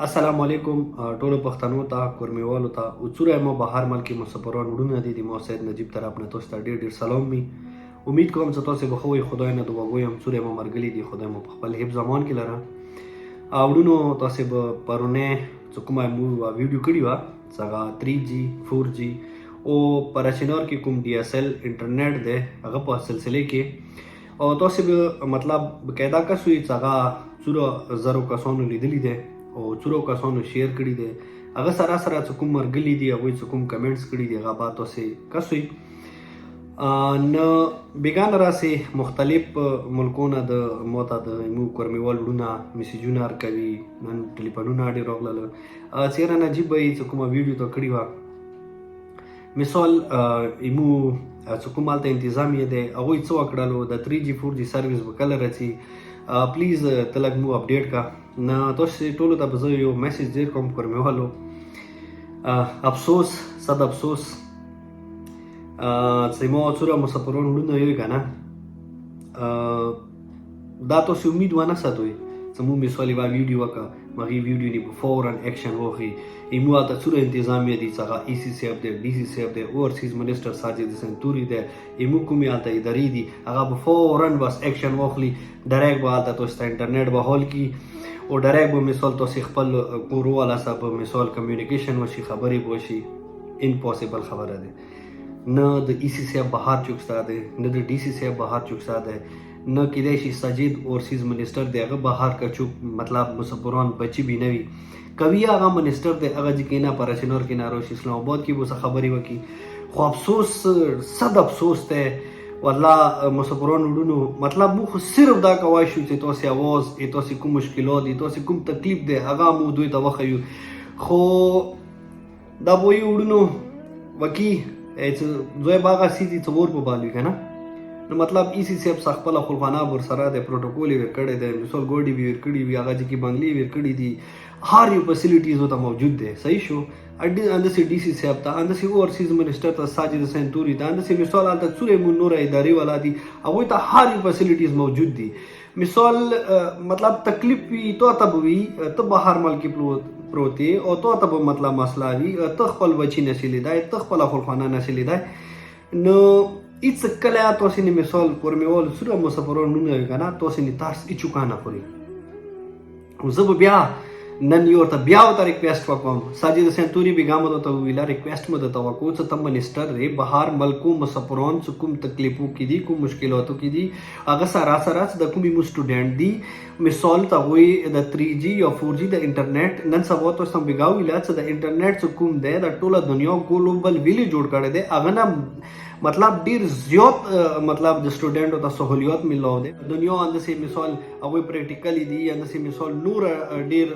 السلام علیکم ټولو پښتنو ته کورمیوالو ته او څوره مو بهر ملک مسافران وړونه دي د مو سید نجیب طرف نه تاسو ته ډیر ډیر سلام می امید کوم چې تاسو به خوي خدای نه دعا غویم څوره مو مرګلي دي خدای مو په خپل حفظ زمان کې لره وړونو تاسو به پرونه چې کومه مو ویډیو کړی و څنګه 3G 4G او پرچینار کې کوم DSL انټرنیټ ده هغه په سلسله کې او تاسو به مطلب بقاعده کسوي څنګه څوره زرو کسانو لیدلی ده او څورو کسانو شیر کړي دي هغه سره سره چې کوم مرګلي دي هغه چې کوم کمنټس کړي دي هغه به تاسو کسوي نه بیگان راسي مختلف ملکونه د موته د مو کورمیوال وړونه میسیجونه کوي نن ټلیفونونه ډېر راغلل چیرې نجیب وي چې کومه ویډیو ته کړی و مثال ایمو چې کومالته انتظامیه ده هغه څه وکړلو د 3G 4G سرویس وکړل راځي پلیز تلګ مو اپډیټ کا نه تاسو ټولو ته به یو میسج ډیر کوم کورمیوالو افسوس صد افسوس چې مو څوره مسافرون وړونه یو کنه دا تاسو امید ونه ساتوي چې مو مثالي وا ویډیو وکا مغي ویډیو نه فورن اکشن وخی ایمو ته څوره انتظامیه دي څنګه EC سیف ده DC سیف ده اورسیز منسٹر ساجد سنتوري ده ایمو کومه الته اداري دي هغه فورن بس اکشن وخلی ډایرکټ به الته تاسو انټرنیټ به هول کی او ډایرکټ به مثال تاسو خپل کورو والا صاحب مثال کمیونیکیشن وشي خبرې وشي امپوسیبل خبره ده نه د EC سیف بهر چوکستا ده نه د DC سیف بهر چوکستا ده نه کېدای شي ساجد اورسیز منسٹر دی هغه بهر کا چوک مطلب مسافران بچی بھی نوي کوي هغه منسٹر دی هغه چې کینا پرچنور کې ناروش اسلام آباد کې به خبري وکي خو افسوس صد افسوس ته والله مسافران وړونو مطلب مو خو صرف دا کوای شو چې تاسو आवाज تاسو کوم مشکلات دي تاسو کوم تکلیف دی هغه مو دوی ته وخیو خو دا وایي وړونو وکی چې زوی باغ سيدي څور په بالي کنه نو مطلب EC سیب خپل خلفانه ور سره د پروتوکول ور کړی دی مثال ګوډي ور کړی وی هغه چې بنگلي ور کړی دي هر یو فیسیلیټیز وته موجود دي صحیح شو اندسي DC سیب ته اندسي اورسیز منسٹر ته ساجد سنتوري ته اندسي مثال الته څورې مون نور اداري والا دي او ته هر یو فیسیلیټیز موجود دي مثال مطلب تکلیف وی تو تبوي ته بهر ملک پروتي او تو تب مطلب مسله وی ته خپل بچی نشي لیدای ته خپل خلفانه نشي لیدای نو ایتس کله تاسو نه مثال کورمیوال سره مسافرون نه کنه تاسو نه تاسو کی چوکانه خوري او زب بیا نن یو ته بیا ته ریکویسټ وکوم ساجد سنتوري بیګامو ته ویلا ریکویسټ مده توقع چې تم منسٹر ری بهر ملکو مسافرون کوم تکلیفو کې دي کوم مشکلاتو کې دي هغه سره سره د کومي مو سټوډنټ دي مثال ته وي د 3G یا 4G د انټرنیټ نن سبا تاسو هم بیګاو ویلا چې د انټرنیټ کوم دی د ټوله دنیا ګلوبل ویلی جوړ کړی دی هغه نه مطلب ډیر زیات مطلب د سټوډنټو ته سہولیات ملو دي دنیا اندسي مثال هغه پریکټیکلی دي اندسي مثال نور ډیر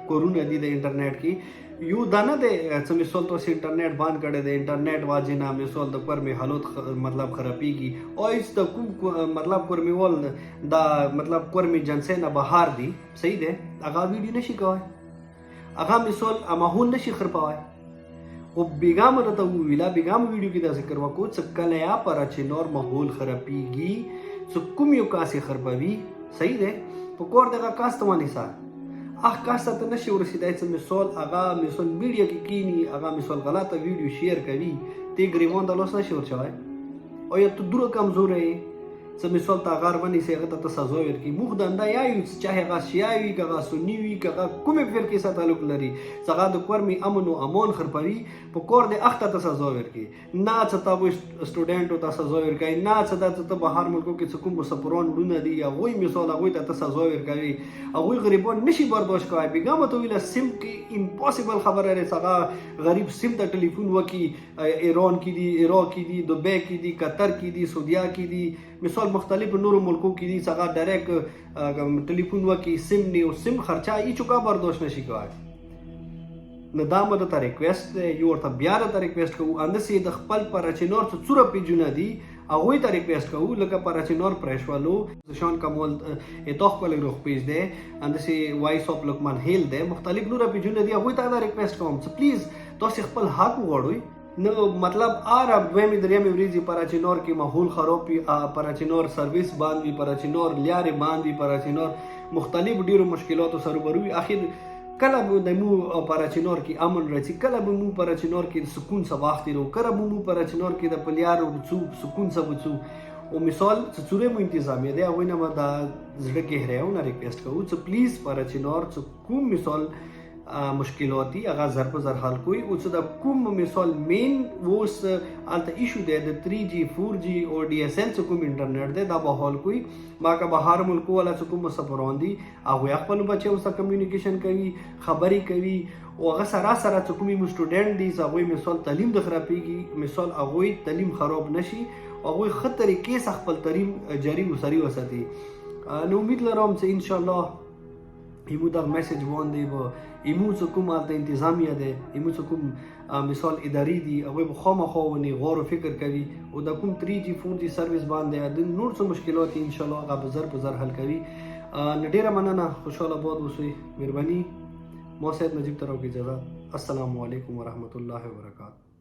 کورونه دي د انټرنیټ کې یو دانه ده چې مثال تاسو انټرنیټ باندې کړی دی انټرنیټ واجینا مثال د پر می حالت مطلب خرابيږي او اس د کوم مطلب کورمیوال دا مطلب کورمی جنسه نه بهار دي صحیح ده هغه ویډیو نشي کوي هغه مثال اماهون نشي خرپوي او بیګام ته ویلا بیګام ویډیو کې دا ذکر وکړو چې کله یا پر چې نور ماحول خرابيږي چې کوم یو کاسي خرابوي صحیح ده په کور دغه کاستمانی سره کاسته ته نشي ورسېدای چې مثال هغه مثال میډیا کې کینی هغه مثال غلطه ویډیو شیر کوي تی ګریوان د لوس نشي ورچوي او یا ته دور کمزور یې چې مثال تا غار باندې سي هغه ته سزا ورکړي موږ دنده یا یو چې چاهه هغه شیاوي کغه سنی وي کغه کومه فرقې سره تعلق لري څنګه د کورمي امن او امان خرپوي په کور د اخته ته سزا ورکړي نه چې تاسو سټوډنټو ته سزا ورکړي نه چې د بهر ملکو کې کوم مسافرون ډونه دي یا وای مثال هغه ته سزا ورکړي هغه غریبان نشي برداشت کوي بیګم ته ویل سیم کې امپوسیبل خبره لري څنګه غریب سیم ته ټلیفون وکي ایران کې دي عراق کې دي دوبه کې دي قطر کې دي سعودیا کې دي مثال مختلف نورو ملکو کې دي څنګه ډایرکټ ټلیفون وکي سیم نیو سیم خرچه ای چوکا برداشت نشي کوي نه دا مده ته ریکویسټ یو ورته بیا ته ریکویسټ کوو اندسي د خپل پرچنور څو څوره پیجونه دي هغه ته ریکویسټ کوو لکه پرچنور پرېشوالو شان کمال اتو خپل روخ پیج دی اندسي وایس اف لقمان هیل دی مختلف نور پیجونه دي هغه ته ریکویسټ کوم چې پلیز تاسو خپل حق وغواړئ نو مطلب آرام دویمې درېیمې ورځې پرچینور کې ماحول خراب وي پرچینور سرویس باندې پرچینور لیارې باندې پرچینور مختلف ډیرو مشکلاتو سره وروي اخر کله به د مو په راچینور کې امن راځي، کله به مو په راچینور کې سکون څه وخت تېرو، کله به مو په راچینور کې د پلیارو څو سکون څه بچو. او مثال څه څوره مو انتظامیه دی هغوی نه به دا زړه ګهراونه ریکویسټ کوو څه پلیز په راچینور څه کوم مثال مشکلات دي هغه زر په زر حل کوي. او څه د کوم مثال مین اوس هلته ایشو دی د 3G 4G او DSL څه کوم انټرنیټ دی دا به حل کوي. ما که بهر ملکو والا څه کوم مسافران دي هغوی خپلو بچیو سره کمیونیکیشن کوي، خبرې کوي، او هغه سره سره څه کوم مو سټوډنټ دي هغوی مثال تعلیم د خرابېږي، مثال هغوی تعلیم خراب نشي، هغوی ښه طریقې سره خپل تعلیم جاري وساري وساتي. نو امید لرم چې انشاءالله ایمو دا میسج باندې به ایمو څه کوم هلته انتظامیه دی، ایمو څه کوم مثال اداري دي هغوی به خامخا ونې غور و فکر کوي او د کوم 3G 4G سروس باندې د نور څه مشکلات دي انشاءالله هغه به زر په زر حل کوي. نو ډېره مننه، خوشحاله باد اوسئ، مهرباني. ما سید نجیب طرف کی اجازت. السلام علیکم ورحمۃ اللہ وبرکاتہ.